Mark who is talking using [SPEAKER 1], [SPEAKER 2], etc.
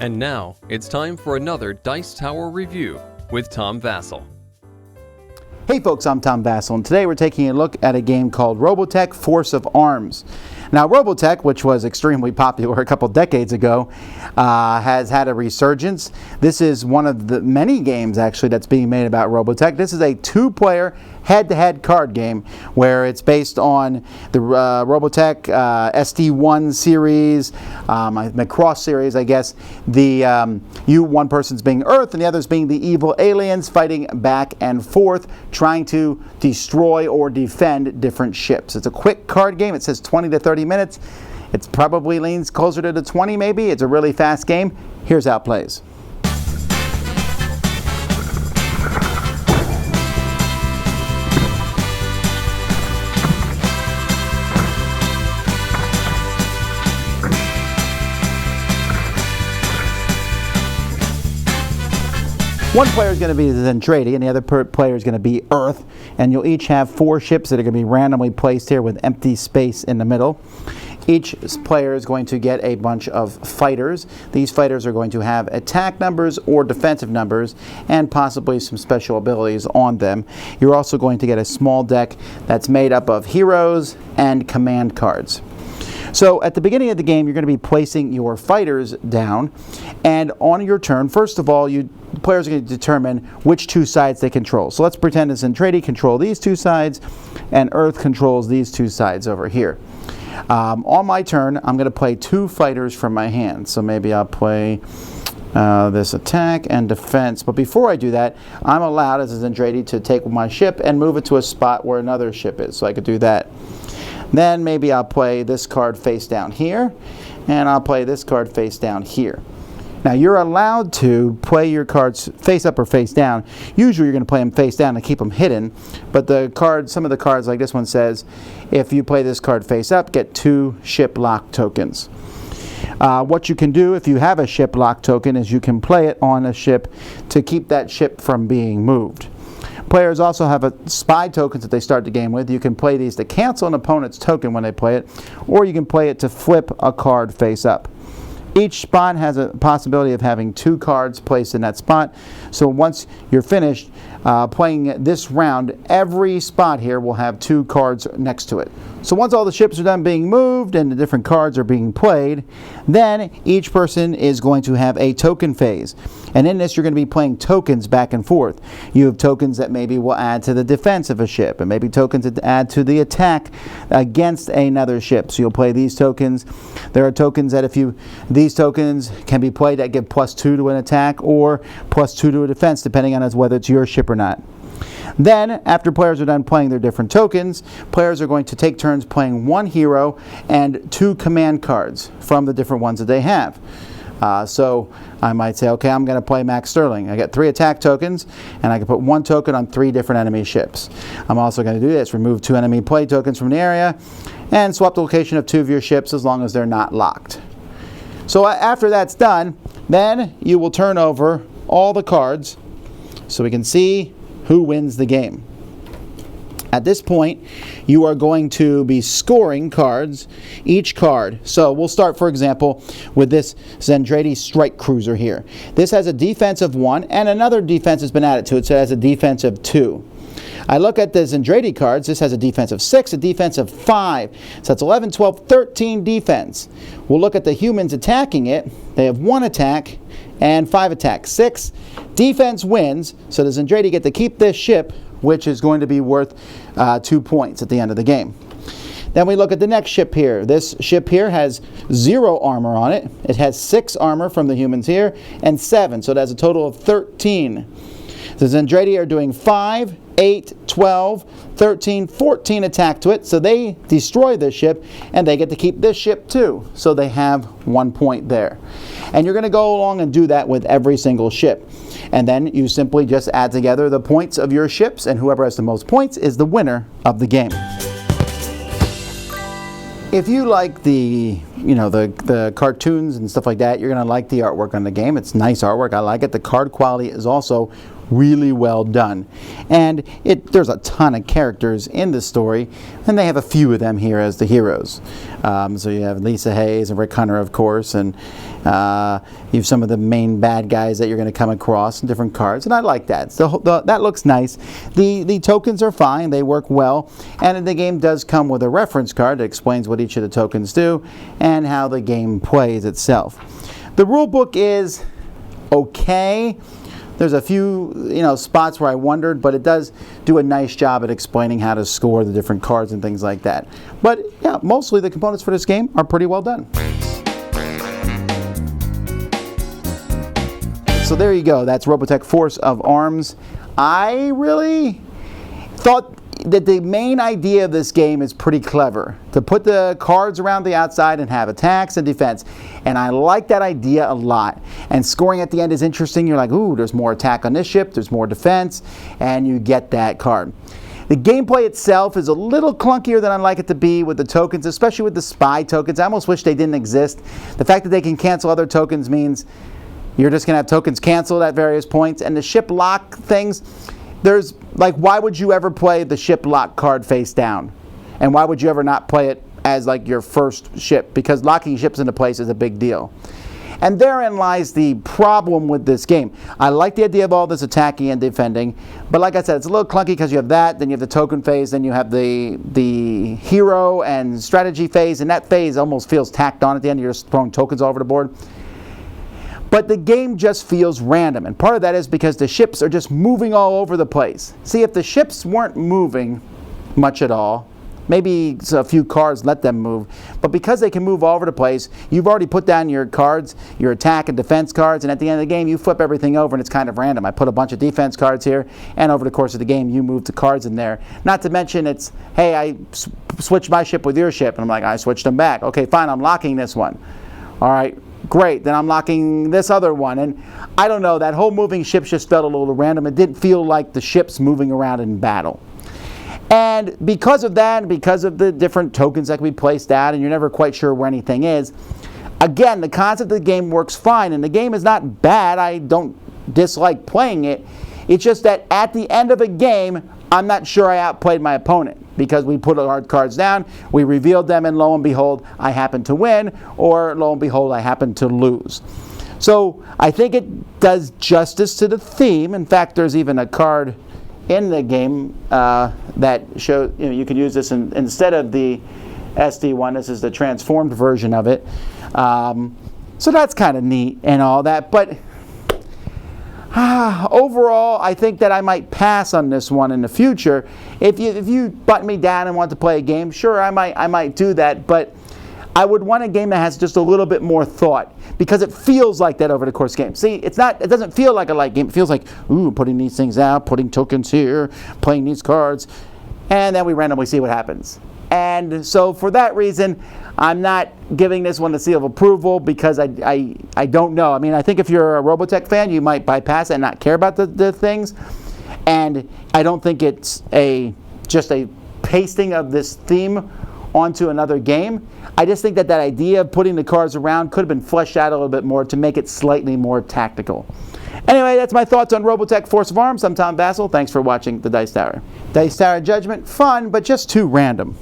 [SPEAKER 1] And now, it's time for another Dice Tower review with Tom Vasel.
[SPEAKER 2] Hey folks, I'm Tom Vasel, and today we're taking a look at a game called Robotech Force of Arms. Now, Robotech, which was extremely popular a couple decades ago, has had a resurgence. This is one of the many games, actually, that's being made about Robotech. This is a two-player head-to-head card game where it's based on the Robotech SD1 series, the Cross series, I guess. One person's being Earth and the other's being the evil aliens fighting back and forth, trying to destroy or defend different ships. It's a quick card game. It says 20 to 30 minutes. It probably leans closer to the 20 maybe. It's a really fast game. Here's how it plays. One player is going to be Zentradi, and the other player is going to be Earth, and you'll each have 4 ships that are going to be randomly placed here with empty space in the middle. Each player is going to get a bunch of fighters. These fighters are going to have attack numbers or defensive numbers and possibly some special abilities on them. You're also going to get a small deck that's made up of heroes and command cards. So at the beginning of the game, you're going to be placing your fighters down, and on your turn, first of all, players are going to determine which 2 sides they control. So let's pretend that Zentradi control these 2 sides, and Earth controls these 2 sides over here. On my turn, I'm going to play 2 fighters from my hand. So maybe I'll play this attack and defense. But before I do that, I'm allowed as a Zentradi to take my ship and move it to a spot where another ship is. So I could do that. Then maybe I'll play this card face down here, and I'll play this card face down here. Now you're allowed to play your cards face up or face down. Usually you're going to play them face down to keep them hidden, but some of the cards like this one says, if you play this card face up, get 2 ship lock tokens. What you can do if you have a ship lock token is you can play it on a ship to keep that ship from being moved. Players also have spy tokens that they start the game with. You can play these to cancel an opponent's token when they play it, or you can play it to flip a card face up. Each spot has a possibility of having 2 cards placed in that spot. So once you're finished playing this round, every spot here will have 2 cards next to it. So once all the ships are done being moved and the different cards are being played, then each person is going to have a token phase. And in this, you're going to be playing tokens back and forth. You have tokens that maybe will add to the defense of a ship, and maybe tokens that add to the attack against another ship. So you'll play these tokens. There are tokens that these tokens can be played that give +2 to an attack or +2 to a defense, depending on whether it's your ship or not. Then, after players are done playing their different tokens, players are going to take turns playing 1 hero and 2 command cards from the different ones that they have. So I might say, okay, I'm going to play Max Sterling. I get 3 attack tokens, and I can put 1 token on 3 different enemy ships. I'm also going to do this, remove 2 enemy play tokens from the area, and swap the location of 2 of your ships as long as they're not locked. So after that's done, then you will turn over all the cards so we can see who wins the game. At this point, you are going to be scoring cards, each card. So we'll start, for example, with this Zentradi Strike Cruiser here. This has a defense of 1, and another defense has been added to it, so it has a defense of 2. I look at the Zentradi cards. This has a defense of 6, a defense of 5. So that's 11, 12, 13 defense. We'll look at the humans attacking it. They have 1 attack and 5 attack. 6 defense wins, so the Zentradi get to keep this ship, which is going to be worth 2 points at the end of the game. Then we look at the next ship here. This ship here has 0 armor on it. It has 6 armor from the humans here and 7, so it has a total of 13. The Zentradi are doing 5, 8, 12, 13, 14 attack to it, so they destroy this ship, and they get to keep this ship too, so they have 1 point there. And you're going to go along and do that with every single ship. And then you simply just add together the points of your ships, and whoever has the most points is the winner of the game. If you like the cartoons and stuff like that, you're going to like the artwork on the game. It's nice artwork. I like it. The card quality is also really well done. And there's a ton of characters in the story, and they have a few of them here as the heroes. So you have Lisa Hayes and Rick Hunter, of course, and you have some of the main bad guys that you're going to come across in different cards, and I like that. So that looks nice. The tokens are fine, they work well, and the game does come with a reference card that explains what each of the tokens do and how the game plays itself. The rule book is okay. There's a few spots where I wondered, but it does do a nice job at explaining how to score the different cards and things like that. But yeah, mostly the components for this game are pretty well done. So there you go. That's Robotech Force of Arms. I really thought that the main idea of this game is pretty clever. To put the cards around the outside and have attacks and defense. And I like that idea a lot. And scoring at the end is interesting. You're like, ooh, there's more attack on this ship, there's more defense, and you get that card. The gameplay itself is a little clunkier than I'd like it to be with the tokens, especially with the spy tokens. I almost wish they didn't exist. The fact that they can cancel other tokens means you're just going to have tokens canceled at various points. And the ship lock things, there's like, why would you ever play the ship lock card face down? And why would you ever not play it as like your first ship? Because locking ships into place is a big deal. And therein lies the problem with this game. I like the idea of all this attacking and defending, but like I said, it's a little clunky because you have that, then you have the token phase, then you have the hero and strategy phase, and that phase almost feels tacked on at the end. You're just throwing tokens all over the board. But the game just feels random, and part of that is because the ships are just moving all over the place. See, if the ships weren't moving much at all, maybe a few cards let them move, but because they can move all over the place, you've already put down your cards, your attack and defense cards, and at the end of the game you flip everything over and it's kind of random. I put a bunch of defense cards here, and over the course of the game you move the cards in there. Not to mention it's, hey, I switched my ship with your ship, and I'm like, I switched them back. Okay, fine, I'm locking this one. All right, great, then I'm locking this other one. And I don't know, that whole moving ships just felt a little random. It didn't feel like the ships moving around in battle. And because of that, because of the different tokens that can be placed out, and you're never quite sure where anything is, again, the concept of the game works fine, and the game is not bad. I don't dislike playing it. It's just that at the end of a game, I'm not sure I outplayed my opponent, because we put our cards down, we revealed them, and lo and behold, I happen to win, or lo and behold, I happen to lose. So I think it does justice to the theme. In fact, there's even a card in the game that shows, you can use this instead of the SD one. This is the transformed version of it. So that's kind of neat and all that. But overall, I think that I might pass on this one in the future. If you button me down and want to play a game, sure, I might do that. But I would want a game that has just a little bit more thought, because it feels like that over the course of the game. See, it doesn't feel like a light game. It feels like, ooh, putting these things out, putting tokens here, playing these cards, and then we randomly see what happens. And so for that reason, I'm not giving this one the seal of approval, because I don't know. I mean, I think if you're a Robotech fan, you might bypass it and not care about the things. And I don't think it's just a pasting of this theme onto another game. I just think that idea of putting the cards around could have been fleshed out a little bit more to make it slightly more tactical. Anyway, that's my thoughts on Robotech Force of Arms. I'm Tom Vasel. Thanks for watching the Dice Tower. Dice Tower Judgment, fun, but just too random.